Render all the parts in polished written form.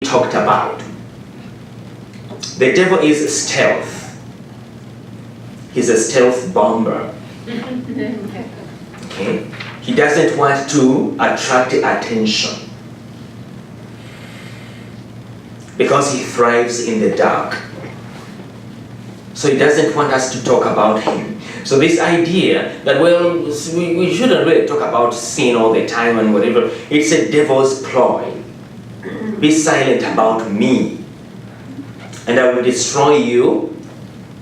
talked about. The devil is stealth. He's a stealth bomber. Okay? He doesn't want to attract attention because he thrives in the dark. So he doesn't want us to talk about him. So this idea that, well, we shouldn't really talk about sin all the time and whatever, it's a devil's ploy. Be silent about me, and I will destroy you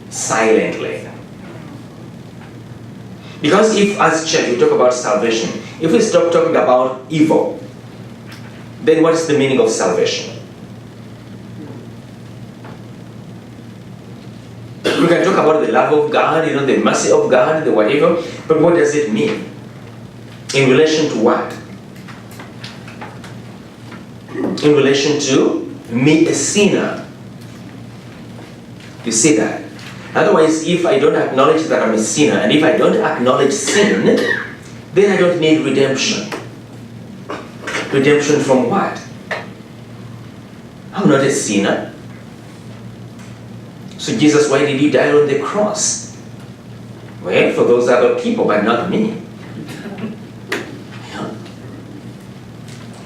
silently. Because if as church we talk about salvation, if we stop talking about evil, then what is the meaning of salvation? We can talk about the love of God, the mercy of God, the whatever, but what does it mean? In relation to what? In relation to me, a sinner. You see that? Otherwise, if I don't acknowledge that I'm a sinner, and if I don't acknowledge sin, then I don't need redemption. Redemption from what? I'm not a sinner. So Jesus, why did you die on the cross? Well, for those other people, but not me. Yeah.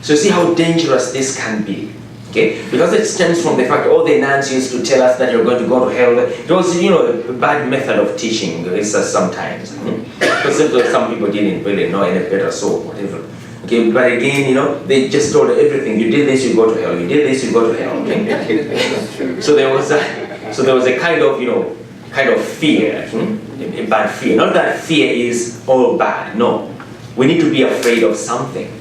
So see how dangerous this can be. Okay? Because it stems from the fact all the nuns used to tell us that you're going to go to hell. It was, a bad method of teaching sometimes. Because some people didn't really know any better, so whatever. Okay, but again, they just told everything. You did this, you go to hell. You did this, you go to hell. Okay? So there was a kind of fear, a bad fear. Not that fear is all bad. No, we need to be afraid of something.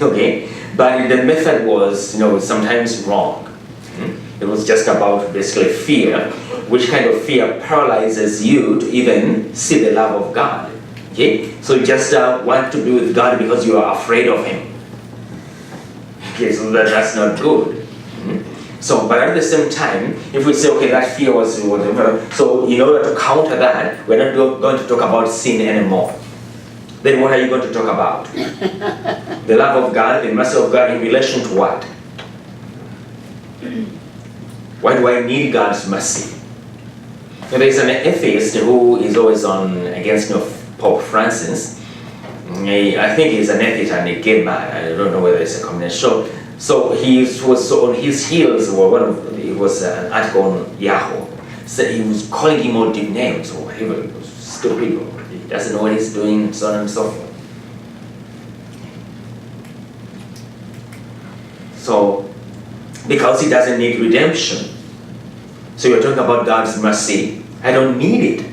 Okay, but the method was, sometimes wrong. It was just about basically fear, which kind of fear paralyzes you to even see the love of God. Okay, so you just want to be with God because you are afraid of Him. Okay, so that's not good. So, but at the same time, if we say, okay, that fear was whatever, so in order to counter that, we're not going to talk about sin anymore. Then what are you going to talk about? The love of God, the mercy of God in relation to what? Why do I need God's mercy? So there's an atheist who is always against Pope Francis. I think he's an atheist and a gay man. I don't know whether it's a combination. So he was on his heels, it was an article on Yahoo. So he was calling him all deep names or whatever. It was stupid. He doesn't know what he's doing, so on and so forth. So, because he doesn't need redemption. So you're talking about God's mercy. I don't need it.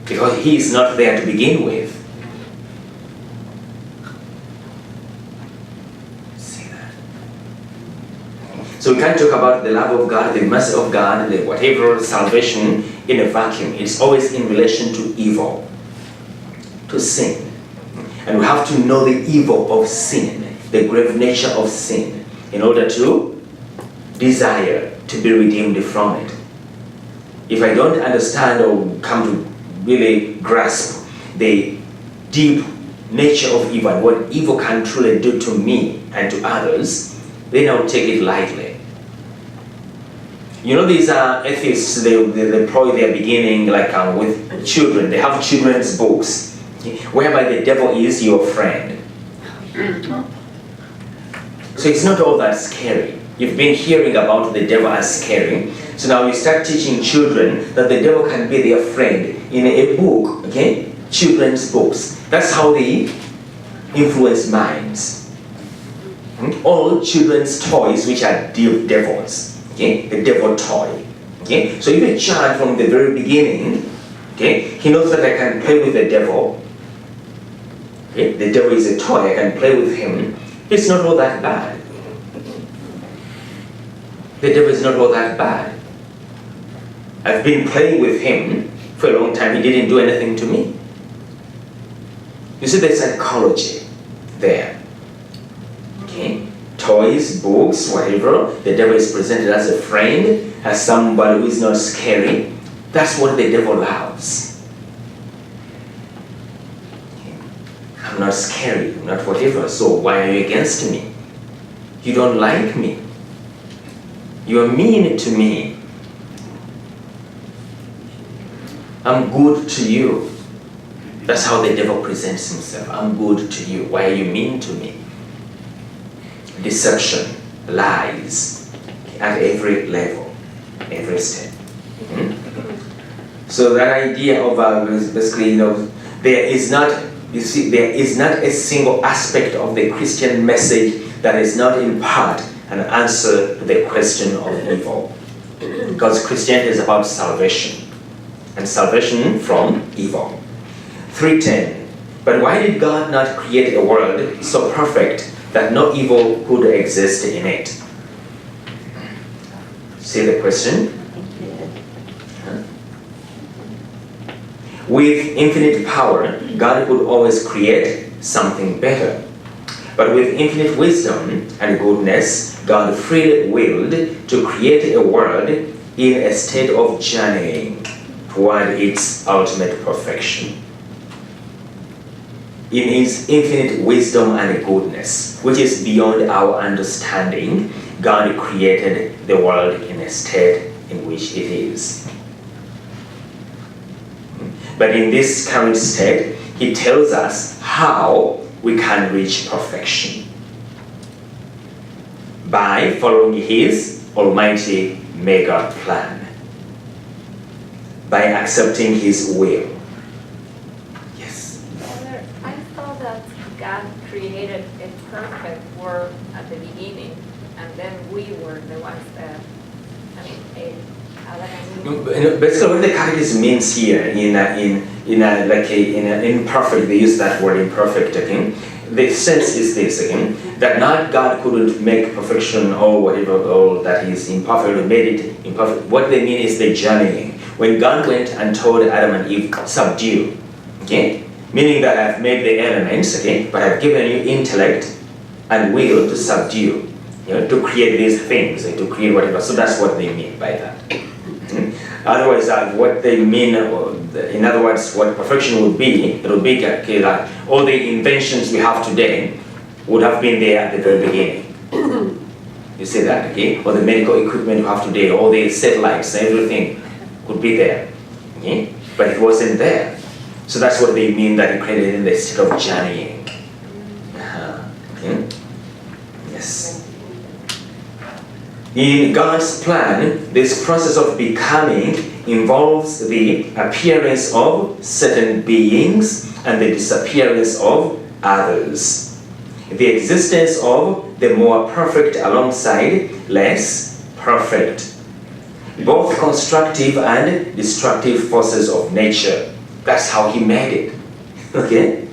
Because He is not there to begin with. So we can't talk about the love of God, the mercy of God, the whatever salvation in a vacuum. It's always in relation to evil, to sin. And we have to know the evil of sin, the grave nature of sin, in order to desire to be redeemed from it. If I don't understand or come to really grasp the deep nature of evil and what evil can truly do to me and to others, then I'll take it lightly. These atheists, they employ their beginning with children. They have children's books, whereby the devil is your friend. So it's not all that scary. You've been hearing about the devil as scary. So now you start teaching children that the devil can be their friend in a book, okay? Children's books. That's how they influence minds. All children's toys, which are devils, okay, the devil toy, okay. So if a child from the very beginning, okay, he knows that I can play with the devil. Okay, the devil is a toy. I can play with him. It's not all that bad. The devil is not all that bad. I've been playing with him for a long time. He didn't do anything to me. You see, there's psychology there. Okay? Toys, books, whatever. The devil is presented as a friend, as somebody who is not scary. That's what the devil loves. Okay? not scary, not whatever. So why are you against me? You don't like me. You are mean to me. I'm good to you. That's how the devil presents himself. I'm good to you. Why are you mean to me? Deception, lies, at every level, every step. So that idea of basically, there is not a single aspect of the Christian message that is not in part an answer to the question of evil. Because Christianity is about salvation, and salvation from evil. 3:10. But why did God not create a world so perfect that no evil could exist in it? See the question? With infinite power, God could always create something better. But with infinite wisdom and goodness, God freely willed to create a world in a state of journeying toward its ultimate perfection. In His infinite wisdom and goodness, which is beyond our understanding, God created the world in a state in which it is. But in this current state, He tells us how we can reach perfection. By following His almighty mega plan. By accepting His will. Yes? Father, I thought that God created a perfect world at the beginning, and then we were the ones that, Basically, what the catechism means here imperfect, they use that word imperfect again. The sense is this again, that not God couldn't make perfection or whatever, or that is imperfect or made it imperfect. What they mean is the journeying. When God went and told Adam and Eve, subdue, okay, meaning that I've made the elements, okay, but I've given you intellect and will to subdue, to create these things, to create whatever. So that's what they mean by that. Otherwise, what they mean, in other words, what perfection would be, it would be okay, that all the inventions we have today would have been there at the very beginning. You see that, okay? Or the medical equipment we have today, all the satellites, everything could be there, okay? But it wasn't there. So that's what they mean that He created in the state of journeying. Okay? Yes. In God's plan, this process of becoming involves the appearance of certain beings and the disappearance of others. The existence of the more perfect alongside less perfect. Both constructive and destructive forces of nature. That's how He made it. Okay?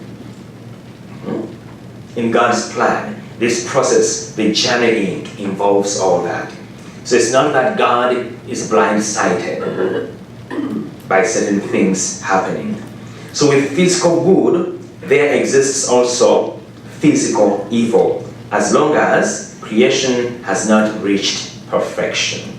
In God's plan, this process, the journeying, involves all that. So it's not that God is blindsided by certain things happening. So with physical good, there exists also physical evil, as long as creation has not reached perfection.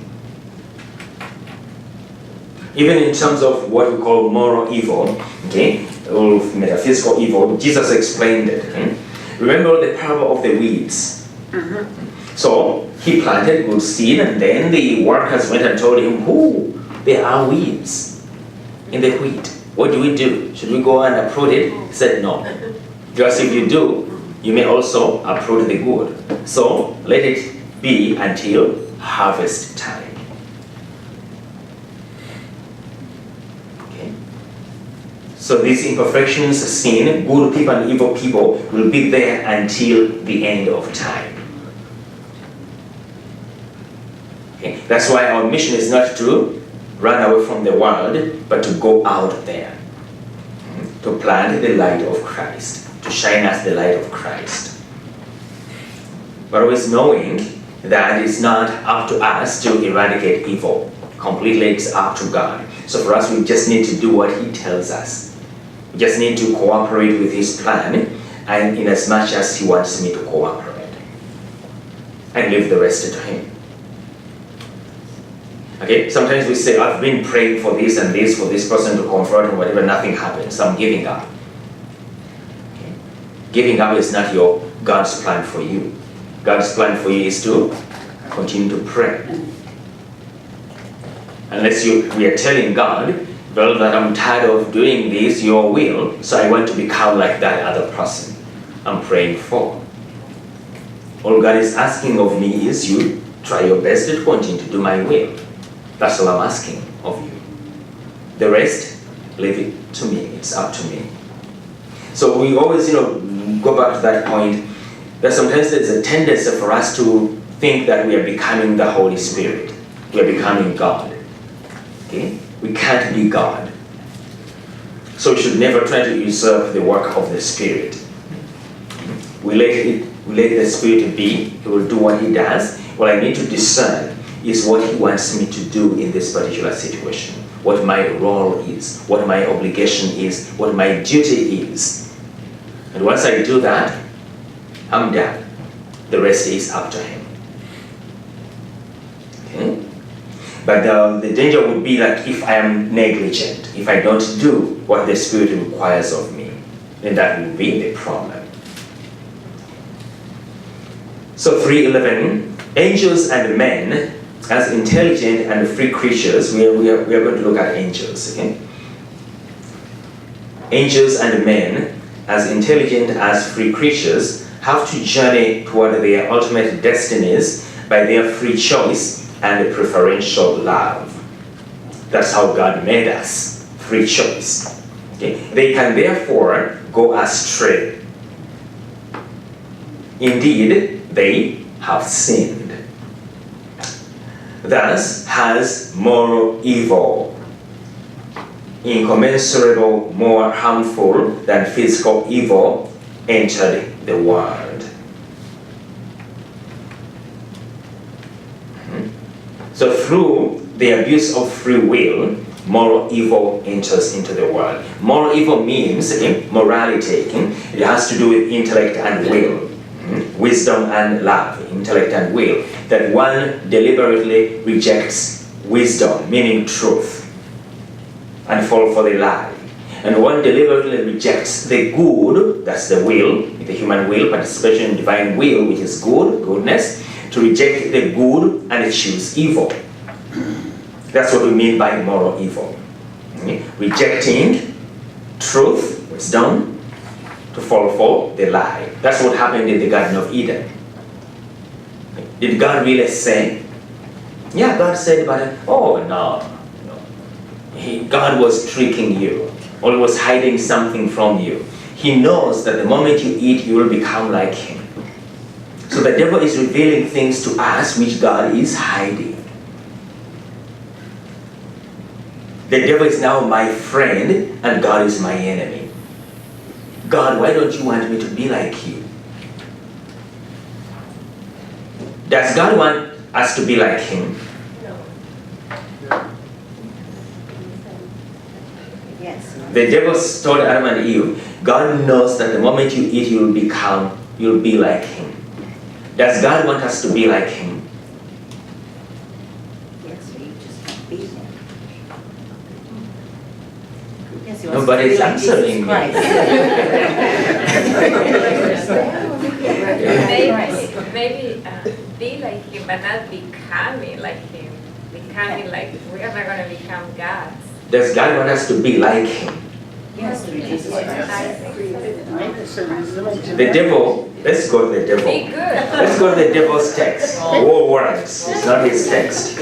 Even in terms of what we call moral evil, okay, or metaphysical evil, Jesus explained it. Okay? Remember the parable of the weeds. So He planted good seed, and then the workers went and told Him, there are weeds in the wheat. What do we do? Should we go and uproot it? He said, no. Because if you do, you may also uproot the good. So let it be until harvest time. Okay. So these imperfections, sin, good people and evil people, will be there until the end of time. Okay. That's why our mission is not to run away from the world, but to go out there, to plant the light of Christ, to shine as the light of Christ. But always knowing that it's not up to us to eradicate evil. Completely it's up to God. So for us, we just need to do what He tells us. We just need to cooperate with His plan, and in as much as He wants me to cooperate, and leave the rest to Him. Okay, sometimes we say, I've been praying for this and this, for this person to convert and whatever, nothing happens, so I'm giving up. Okay. Giving up is not God's plan for you. God's plan for you is to continue to pray. Unless we are telling God, well, that I'm tired of doing this, your will, so I want to become like that other person I'm praying for. All God is asking of me is you try your best to continue to do my will. That's all I'm asking of you. The rest, leave it to me. It's up to me. So we always, go back to that point that sometimes there's a tendency for us to think that we are becoming the Holy Spirit. We are becoming God. Okay? We can't be God. So we should never try to usurp the work of the Spirit. We let the Spirit be. He will do what He does. What I need to discern is what He wants me to do in this particular situation. What my role is. What my obligation is. What my duty is. And once I do that, I'm done. The rest is up to Him. Okay? But the danger would be that if I am negligent, if I don't do what the Spirit requires of me, then that will be the problem. So 3:11, angels and men as intelligent and free creatures. We are going to look at angels. Okay? Angels and men as intelligent as free creatures have to journey toward their ultimate destinies by their free choice and preferential love. That's how God made us, free choice. Okay? They can therefore go astray. Indeed, they have sinned. Thus has moral evil, incommensurable more harmful than physical evil, entered the world. So through the abuse of free will, moral evil enters into the world. Moral evil means morality. It has to do with intellect and will. Wisdom and love, intellect and will. That one deliberately rejects wisdom, meaning truth, and fall for the lie. And one deliberately rejects the good, that's the will, the human will, participation in divine will, which is good, goodness, to reject the good and choose evil. That's what we mean by moral evil. Rejecting truth, wisdom, to fall for the lie. That's what happened in the Garden of Eden. Did God really say? Yeah, God said, but no. God was tricking you, or was hiding something from you. He knows that the moment you eat, you will become like Him. So the devil is revealing things to us which God is hiding. The devil is now my friend, and God is my enemy. God, why don't you want me to be like you? Does God want us to be like Him? Yes. The devil told Adam and Eve, God knows that the moment you eat, you'll be like Him. Does God want us to be like Him? Yes, you just can't be Him. Yes, Nobody's answering me. Maybe be like Him, but not becoming like Him. Becoming like, we are not going to become gods. Does God want us to be like Him? Yes, through Jesus Christ. The devil, let's go to the devil. Be good. Let's go to the devil's text. War words. It's not his text,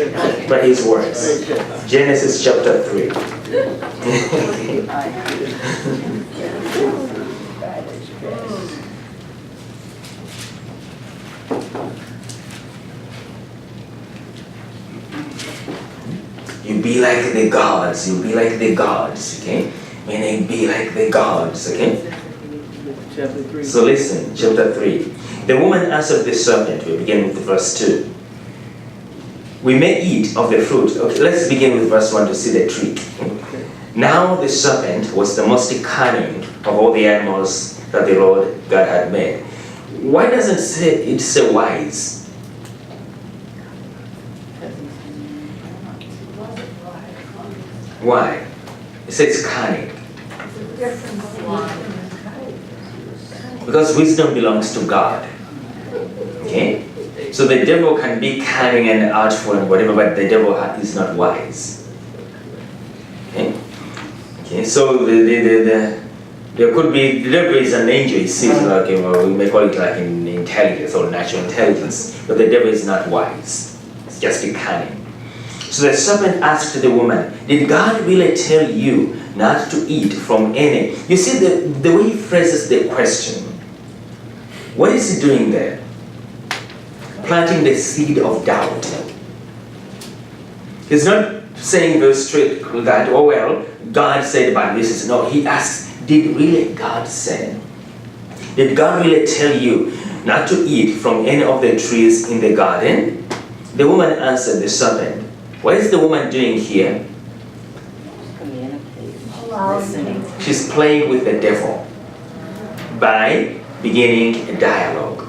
but his words. Genesis chapter 3. You be like the gods. You be like the gods. Okay? Meaning be like the gods. Okay? Chapter 3. So listen, chapter 3. The woman answered the serpent. We begin with verse 2. We may eat of the fruit. Okay, let's begin with verse 1 to see the trick. Now the serpent was the most cunning of all the animals that the Lord God had made. Why doesn't it say wise? Why? It says cunning. Because wisdom belongs to God. Okay? So the devil can be cunning and artful and whatever, but the devil is not wise. Okay? Okay, so there could be, the devil is an angel, he sees like, we may call it like in intelligence or natural intelligence, but the devil is not wise. It's just a cunning. So the serpent asked the woman, did God really tell you not to eat from any? You see the way he phrases the question. What is he doing there? Planting the seed of doubt. He's not saying very straight that, oh well, God said but this is, no, he asks, did really God say? Did God really tell you not to eat from any of the trees in the garden? The woman answered the serpent. What is the woman doing here? Listening. She's playing with the devil by beginning a dialogue.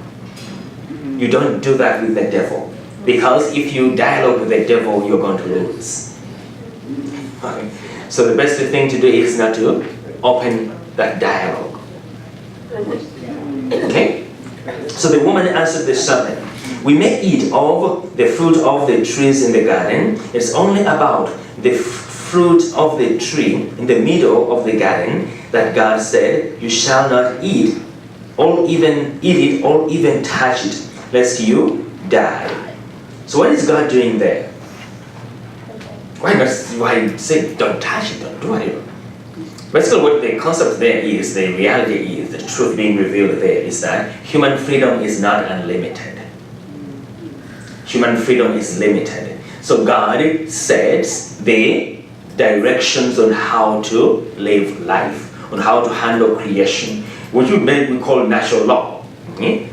You don't do that with the devil, because if you dialogue with the devil, you're going to lose. Okay. So the best thing to do is not to open that dialogue. Okay? So the woman answered the serpent, we may eat of the fruit of the trees in the garden. It's only about the fruit of the tree in the middle of the garden that God said, you shall not eat, or even eat it, or even touch it, lest you die. So what is God doing there? Why say don't touch it, don't do it? Basically what the concept there is, the reality is, the truth being revealed there is that human freedom is not unlimited. Human freedom is limited. So God sets the directions on how to live life, on how to handle creation, which we call natural law. Okay?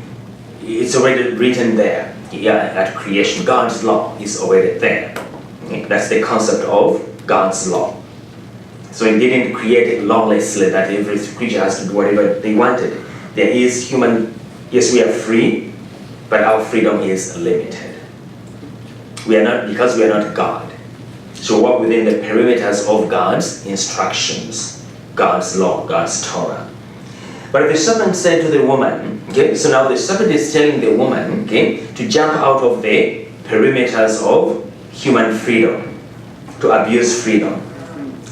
It's already written there. Yeah, at creation, God's law is already there. Okay? That's the concept of God's law. So he didn't create it lawlessly that every creature has to do whatever they wanted. There is human, yes, we are free, but our freedom is limited. We are not, because we are not God. So walk within the perimeters of God's instructions, God's law, God's Torah. But the serpent said to the woman, okay, so now the serpent is telling the woman, okay, to jump out of the perimeters of human freedom, to abuse freedom.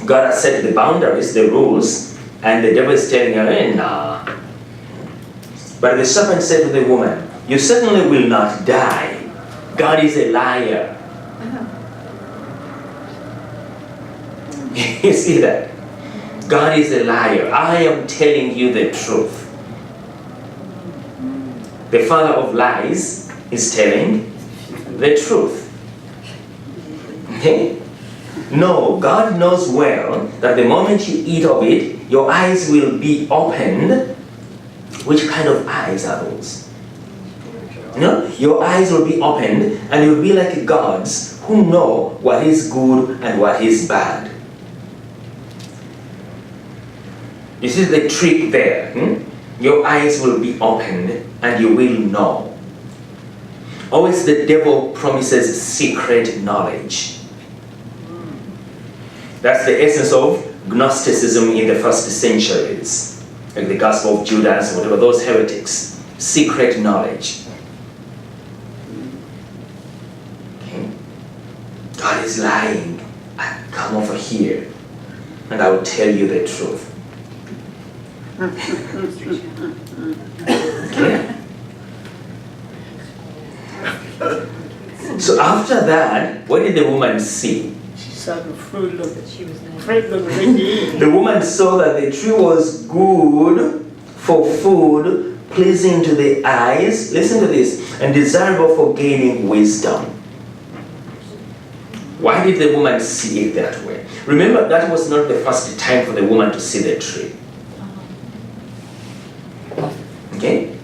God has set the boundaries, the rules, and the devil is telling her, nah. But the serpent said to the woman, you certainly will not die. God is a liar. You see that? God is a liar. I am telling you the truth. The father of lies is telling the truth. Okay? No, God knows well that the moment you eat of it, your eyes will be opened. Which kind of eyes are those? You know, your eyes will be opened and you'll be like gods who know what is good and what is bad. You see the trick there? Your eyes will be opened and you will know. Always the devil promises secret knowledge. That's the essence of Gnosticism in the first centuries. Like the Gospel of Judas, whatever, those heretics. Secret knowledge. Okay. God is lying. Come over here and I will tell you the truth. Okay. So after that, what did the woman see? She saw the fruit looked like The woman saw that the tree was good for food, pleasing to the eyes, listen to this, and desirable for gaining wisdom. Why did the woman see it that way? Remember, that was not the first time for the woman to see the tree. Okay?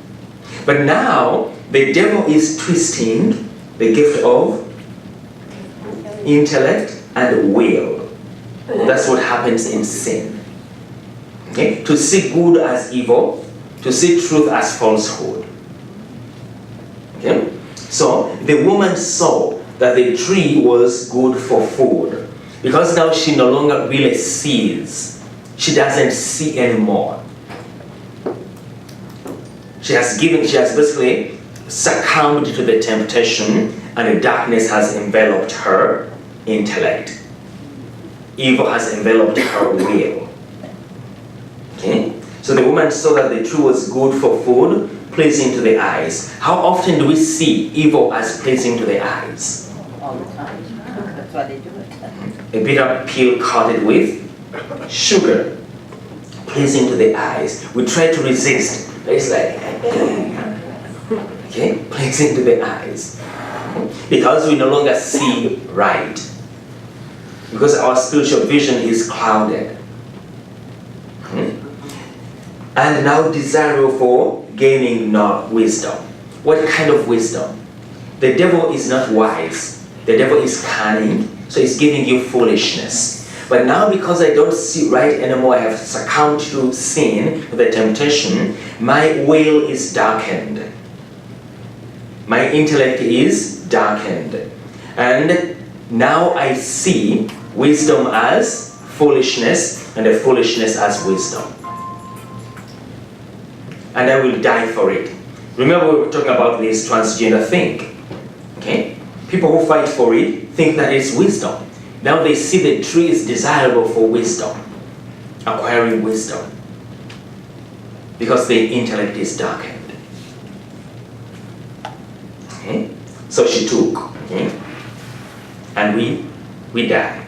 But now, the devil is twisting the gift of intellect and will. That's what happens in sin. Okay? To see good as evil, to see truth as falsehood. Okay? So, the woman saw that the tree was good for food. Because now she no longer really sees. She doesn't see anymore. She has basically succumbed to the temptation, and the darkness has enveloped her intellect. Evil has enveloped her will. Okay? So the woman saw that the tree was good for food, pleasing to the eyes. How often do we see evil as pleasing to the eyes? All the time. That's why they do it. A bitter pill coated with sugar, pleasing to the eyes. We try to resist. It's like, okay, pleasing to the eyes. Because we no longer see right. Because our spiritual vision is clouded. And now desirable for gaining wisdom. What kind of wisdom? The devil is not wise. The devil is cunning, so he's giving you foolishness. But now because I don't see right anymore, I have succumbed to sin, the temptation, my will is darkened. My intellect is darkened. And now I see wisdom as foolishness and the foolishness as wisdom. And I will die for it. Remember we were talking about this transgender thing. Okay? People who fight for it think that it's wisdom. Now they see the tree is desirable for wisdom, acquiring wisdom, because the intellect is darkened. Okay? So she took, okay? And we died.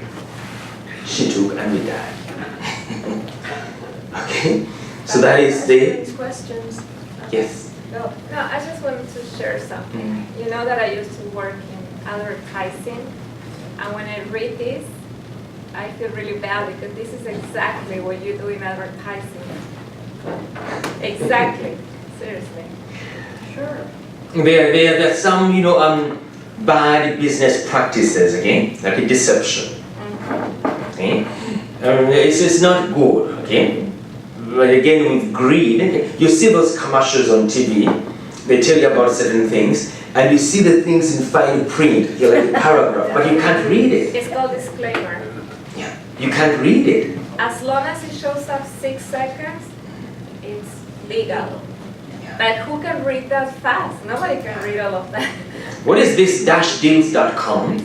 She took and we died. Okay? So that is the... Questions? Yes. No, I just wanted to share something. You know that I used to work in advertising, and when I read this, I feel really bad because this is exactly what you do in advertising. Exactly. Seriously. Sure. There are some, bad business practices, okay? Like a deception. Okay? It's not good, okay? But again, with greed, you see those commercials on TV, they tell you about certain things, and you see the things in fine print, like a paragraph, but you can't read it. It's called disclaimer. Yeah, you can't read it. As long as it shows up 6 seconds, it's legal. But who can read that fast? Nobody can read all of that. What is this deals.com?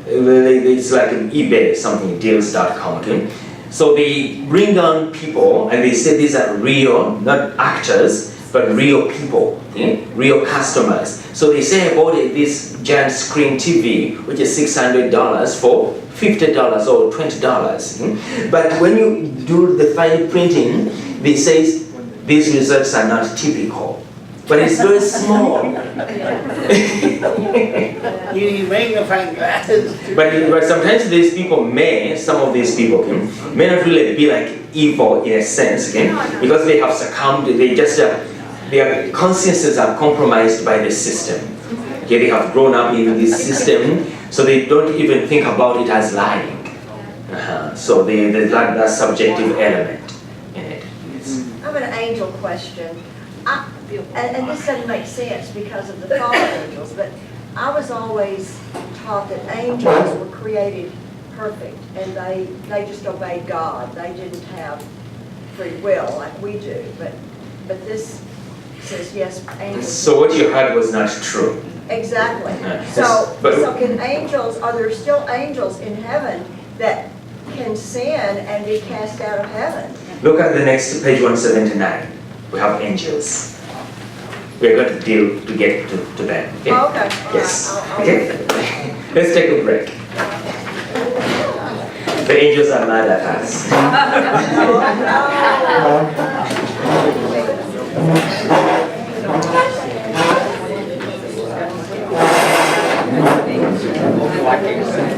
It's like an eBay, something, deals.com, okay? So they bring on people and they say these are real, not actors, but real people, okay? Real customers. So they say I bought this giant screen TV, which is $600 for $50 or $20. Okay? But when you do the fine printing, they say these results are not typical. But it's very small. You need magnifying glasses. But sometimes some of these people may not really be like evil in a sense, okay? Because they have succumbed, their consciences are compromised by the system. Okay, they have grown up in this system, so they don't even think about it as lying. So there's that subjective element in it. I have an angel question. And this doesn't make sense because of the fallen angels, but I was always taught that angels were created perfect and they just obeyed God. They didn't have free will like we do. But this says yes, angels. So what you heard was not true. Exactly. So can angels, are there still angels in heaven that can sin and be cast out of heaven? Look at the next page 179. We have angels. We're going to get to them. Okay? Oh, okay. Yes. I'll Okay. Let's take a break. The angels are mad at us. Oh, no.